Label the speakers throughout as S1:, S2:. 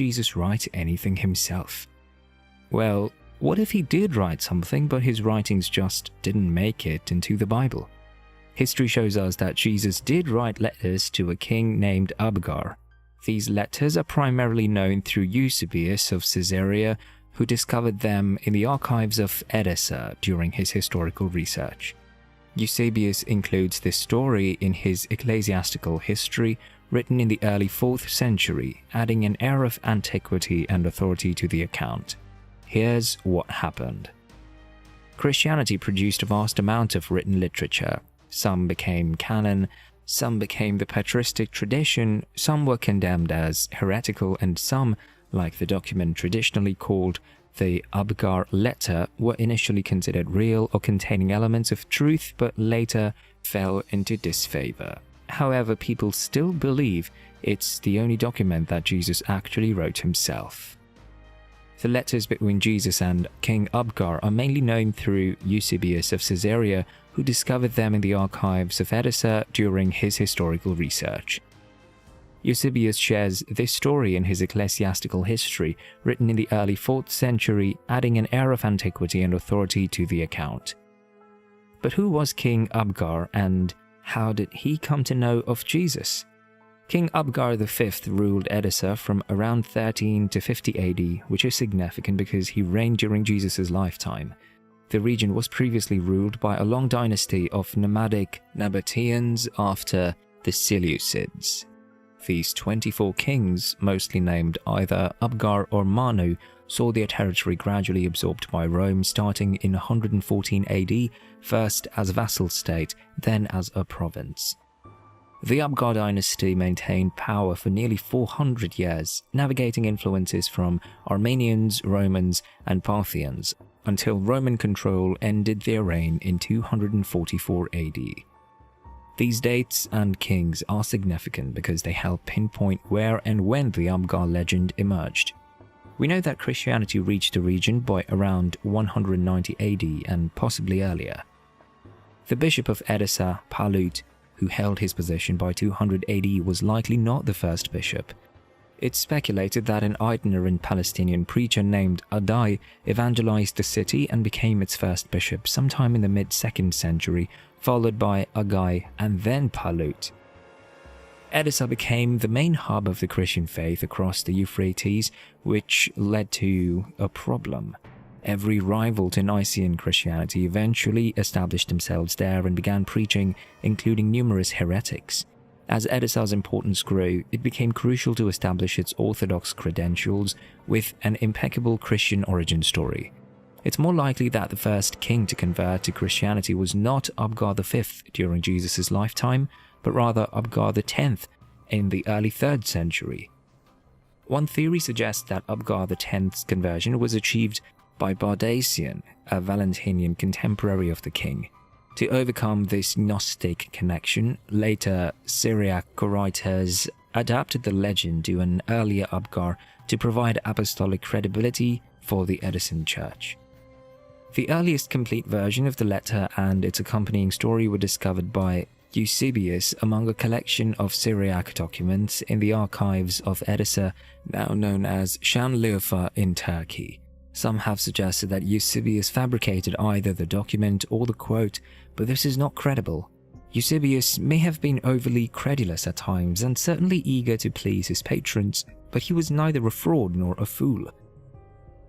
S1: Jesus write anything himself? Well, what if he did write something, but his writings just didn't make it into the Bible? History shows us that Jesus did write letters to a king named Abgar. These letters are primarily known through Eusebius of Caesarea, who discovered them in the archives of Edessa during his historical research. Eusebius includes this story in his Ecclesiastical History, written in the early 4th century, adding an air of antiquity and authority to the account. Here's what happened. Christianity produced a vast amount of written literature. Some became canon, some became the patristic tradition, some were condemned as heretical, and some, like the document traditionally called the Abgar letter, were initially considered real or containing elements of truth, but later fell into disfavor. However, people still believe it's the only document that Jesus actually wrote himself. The letters between Jesus and King Abgar are mainly known through Eusebius of Caesarea, who discovered them in the archives of Edessa during his historical research. Eusebius shares this story in his Ecclesiastical History, written in the early 4th century, adding an air of antiquity and authority to the account. But who was King Abgar, and how did he come to know of Jesus? King Abgar.These ruled Edessa from around 13 to 50 AD, which is significant because he reigned during Jesus' lifetime. The region was previously ruled by a long dynasty of nomadic Nabateans after the Seleucids. These 24 kings, mostly named either Abgar or Manu, saw their territory gradually absorbed by Rome starting in 114 AD, first as a vassal state, then as a province. The Abgar dynasty maintained power for nearly 400 years, navigating influences from Armenians, Romans, and Parthians, until Roman control ended their reign in 244 AD. These dates and kings are significant because they help pinpoint where and when the Abgar legend emerged. We know that Christianity reached the region by around 190 AD and possibly earlier. The bishop of Edessa, Palut, who held his position by 200 AD, was likely not the first bishop. It's speculated that an itinerant Palestinian preacher named Adai evangelized the city and became its first bishop sometime in the mid-2nd century, followed by Agai and then Palut. Edessa became the main hub of the Christian faith across the Euphrates, which led to a problem. Every rival to Nicene Christianity eventually established themselves there and began preaching, including numerous heretics. As Edessa's importance grew, it became crucial to establish its orthodox credentials with an impeccable Christian origin story. It's more likely that the first king to convert to Christianity was not Abgar.These during Jesus' lifetime, but rather Abgar.X in the early 3rd century. One theory suggests that Abgar.X's conversion was achieved by Bardacian, a Valentinian contemporary of the king. To overcome this Gnostic connection, later Syriac writers adapted the legend to an earlier Abgar to provide apostolic credibility for the Edessan church. The earliest complete version of the letter and its accompanying story were discovered by Eusebius among a collection of Syriac documents in the archives of Edessa, now known as Şanlıurfa in Turkey. Some have suggested that Eusebius fabricated either the document or the quote, but this is not credible. Eusebius may have been overly credulous at times and certainly eager to please his patrons, but he was neither a fraud nor a fool.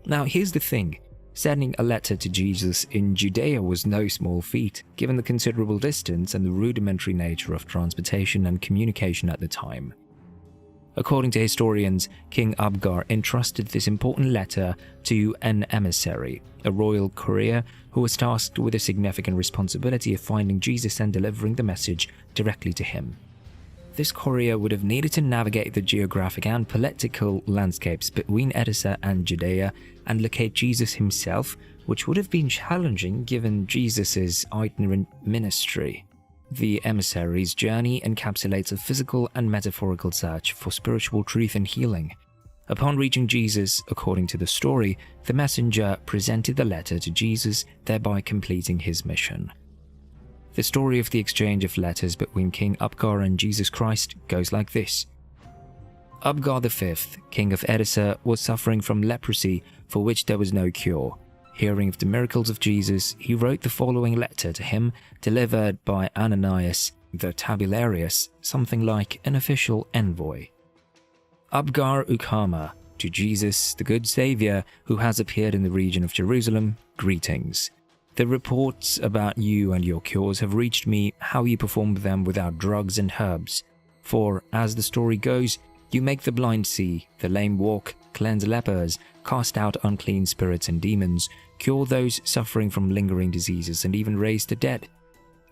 S1: Now here's the thing, sending a letter to Jesus in Judea was no small feat, given the considerable distance and the rudimentary nature of transportation and communication at the time. According to historians, King Abgar entrusted this important letter to an emissary, a royal courier who was tasked with a significant responsibility of finding Jesus and delivering the message directly to him. This courier would have needed to navigate the geographic and political landscapes between Edessa and Judea and locate Jesus himself, which would have been challenging given Jesus' itinerant ministry. The emissary's journey encapsulates a physical and metaphorical search for spiritual truth and healing. Upon reaching Jesus, according to the story, the messenger presented the letter to Jesus, thereby completing his mission. The story of the exchange of letters between King Abgar and Jesus Christ goes like this. Abgar.These, king of Edessa, was suffering from leprosy for which there was no cure. Hearing of the miracles of Jesus, he wrote the following letter to him, delivered by Ananias the tabularius, something like an official envoy. Abgar.Ukama, to Jesus, the good Saviour, who has appeared in the region of Jerusalem, greetings. The reports about you and your cures have reached me, how you performed them without drugs and herbs. For, as the story goes, you make the blind see, the lame walk, cleanse lepers, cast out unclean spirits and demons, cure those suffering from lingering diseases, and even raise the dead.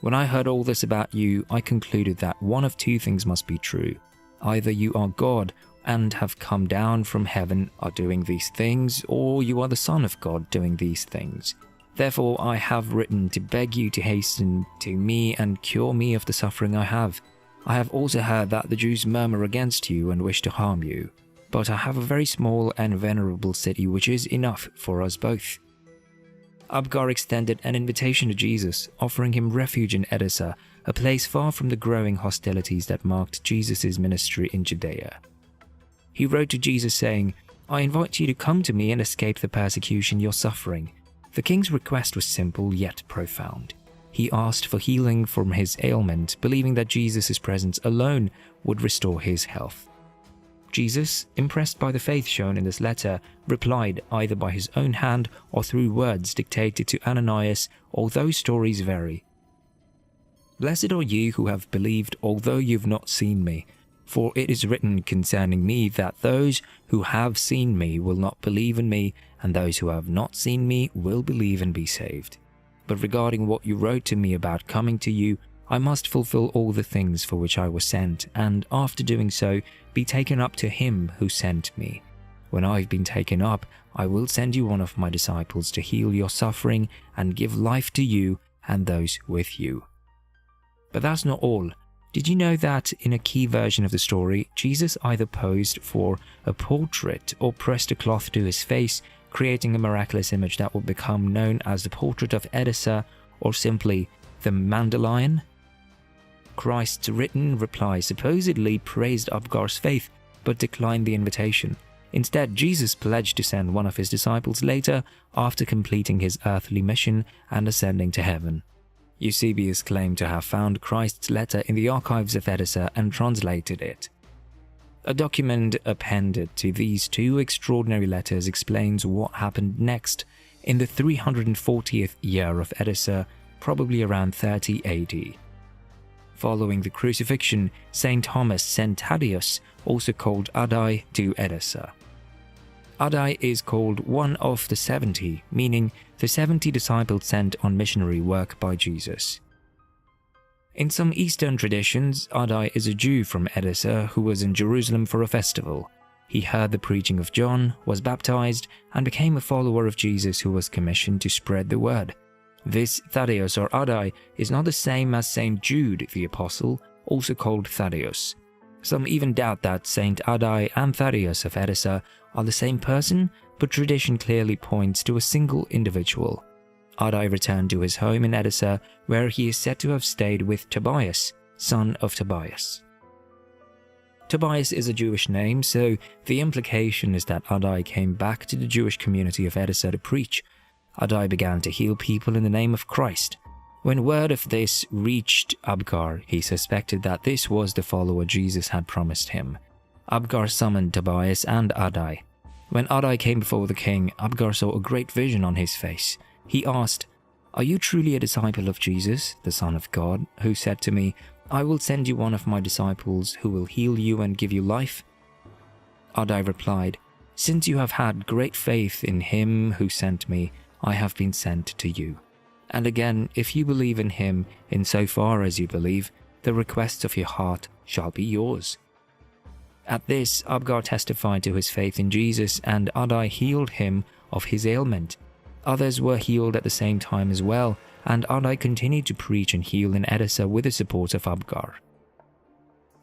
S1: When I heard all this about you, I concluded that one of two things must be true. Either you are God and have come down from heaven, are doing these things, or you are the Son of God doing these things. Therefore I have written to beg you to hasten to me and cure me of the suffering I have. I have also heard that the Jews murmur against you and wish to harm you. But I have a very small and venerable city which is enough for us both. Abgar extended an invitation to Jesus, offering him refuge in Edessa, a place far from the growing hostilities that marked Jesus' ministry in Judea. He wrote to Jesus saying, I invite you to come to me and escape the persecution you're suffering. The king's request was simple yet profound. He asked for healing from his ailment, believing that Jesus' presence alone would restore his health. Jesus, impressed by the faith shown in this letter, replied either by his own hand or through words dictated to Ananias, although stories vary. Blessed are you who have believed, although you've not seen me. For it is written concerning me that those who have seen me will not believe in me, and those who have not seen me will believe and be saved. But regarding what you wrote to me about coming to you, I must fulfill all the things for which I was sent, and after doing so, be taken up to him who sent me. When I've been taken up, I will send you one of my disciples to heal your suffering and give life to you and those with you. But that's not all. Did you know that in a key version of the story, Jesus either posed for a portrait or pressed a cloth to his face, creating a miraculous image that would become known as the portrait of Edessa, or simply the Mandalion? Christ's written reply supposedly praised Abgar's faith, but declined the invitation. Instead, Jesus pledged to send one of his disciples later, after completing his earthly mission and ascending to heaven. Eusebius claimed to have found Christ's letter in the archives of Edessa and translated it. A document appended to these two extraordinary letters explains what happened next in the 340th year of Edessa, probably around 30 AD. Following the crucifixion, St. Thomas sent Thaddeus, also called Addai, to Edessa. Addai is called one of the 70, meaning the 70 disciples sent on missionary work by Jesus. In some Eastern traditions, Addai is a Jew from Edessa who was in Jerusalem for a festival. He heard the preaching of John, was baptized, and became a follower of Jesus who was commissioned to spread the word. This Thaddeus or Addai is not the same as Saint Jude the Apostle, also called Thaddeus. Some even doubt that Saint Addai and Thaddeus of Edessa are the same person, but tradition clearly points to a single individual. Addai returned to his home in Edessa, where he is said to have stayed with Tobias, son of Tobias. Tobias is a Jewish name, so the implication is that Addai came back to the Jewish community of Edessa to preach. Addai began to heal people in the name of Christ. When word of this reached Abgar, he suspected that this was the follower Jesus had promised him. Abgar summoned Tobias and Addai. When Addai came before the king, Abgar saw a great vision on his face. He asked, "Are you truly a disciple of Jesus, the Son of God, who said to me, 'I will send you one of my disciples who will heal you and give you life'?" Addai replied, "Since you have had great faith in him who sent me, I have been sent to you. And again, if you believe in him, in so far as you believe, the requests of your heart shall be yours." At this, Abgar testified to his faith in Jesus, and Addai healed him of his ailment. Others were healed at the same time as well, and Addai continued to preach and heal in Edessa with the support of Abgar.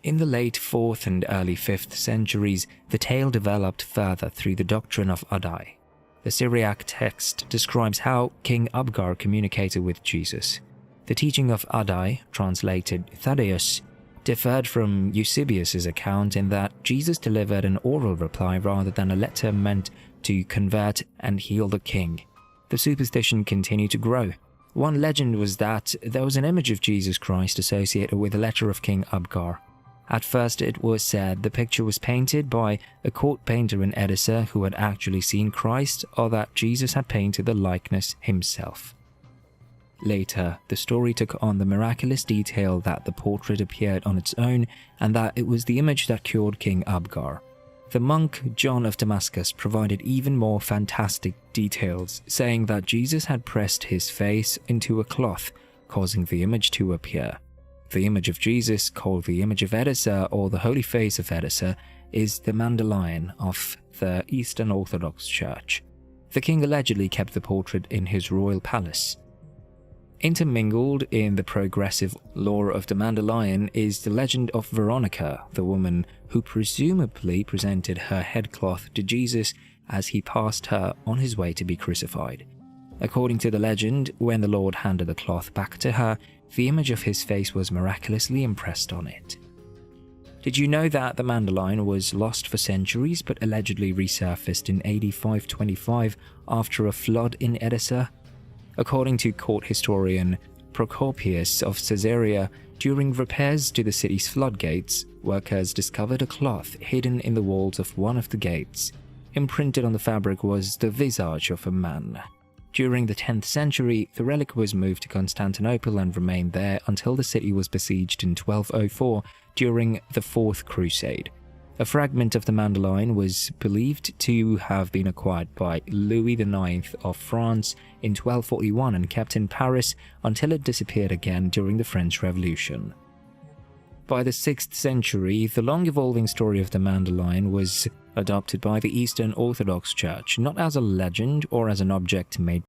S1: In the late 4th and early 5th centuries, the tale developed further through the doctrine of Addai. The Syriac text describes how King Abgar communicated with Jesus. The teaching of Addai, translated Thaddeus, differed from Eusebius's account in that Jesus delivered an oral reply rather than a letter meant to convert and heal the king. The superstition continued to grow. One legend was that there was an image of Jesus Christ associated with a letter of King Abgar. At first it was said the picture was painted by a court painter in Edessa who had actually seen Christ, or that Jesus had painted the likeness himself. Later, the story took on the miraculous detail that the portrait appeared on its own and that it was the image that cured King Abgar. The monk John of Damascus provided even more fantastic details, saying that Jesus had pressed his face into a cloth, causing the image to appear. The image of Jesus, called the image of Edessa or the Holy Face of Edessa, is the Mandalion of the Eastern Orthodox Church. The king allegedly kept the portrait in his royal palace. Intermingled in the progressive lore of the Mandalion is the legend of Veronica, the woman who presumably presented her headcloth to Jesus as he passed her on his way to be crucified. According to the legend, when the Lord handed the cloth back to her, the image of his face was miraculously impressed on it. Did you know that the Mandalion was lost for centuries but allegedly resurfaced in AD 525 after a flood in Edessa? According to court historian Procopius of Caesarea, during repairs to the city's floodgates, workers discovered a cloth hidden in the walls of one of the gates. Imprinted on the fabric was the visage of a man. During the 10th century, the relic was moved to Constantinople and remained there until the city was besieged in 1204 during the Fourth Crusade. A fragment of the Mandalion was believed to have been acquired by Louis IX of France in 1241 and kept in Paris until it disappeared again during the French Revolution. By the 6th century, the long-evolving story of the Mandalion was adopted by the Eastern Orthodox Church, not as a legend or as an object made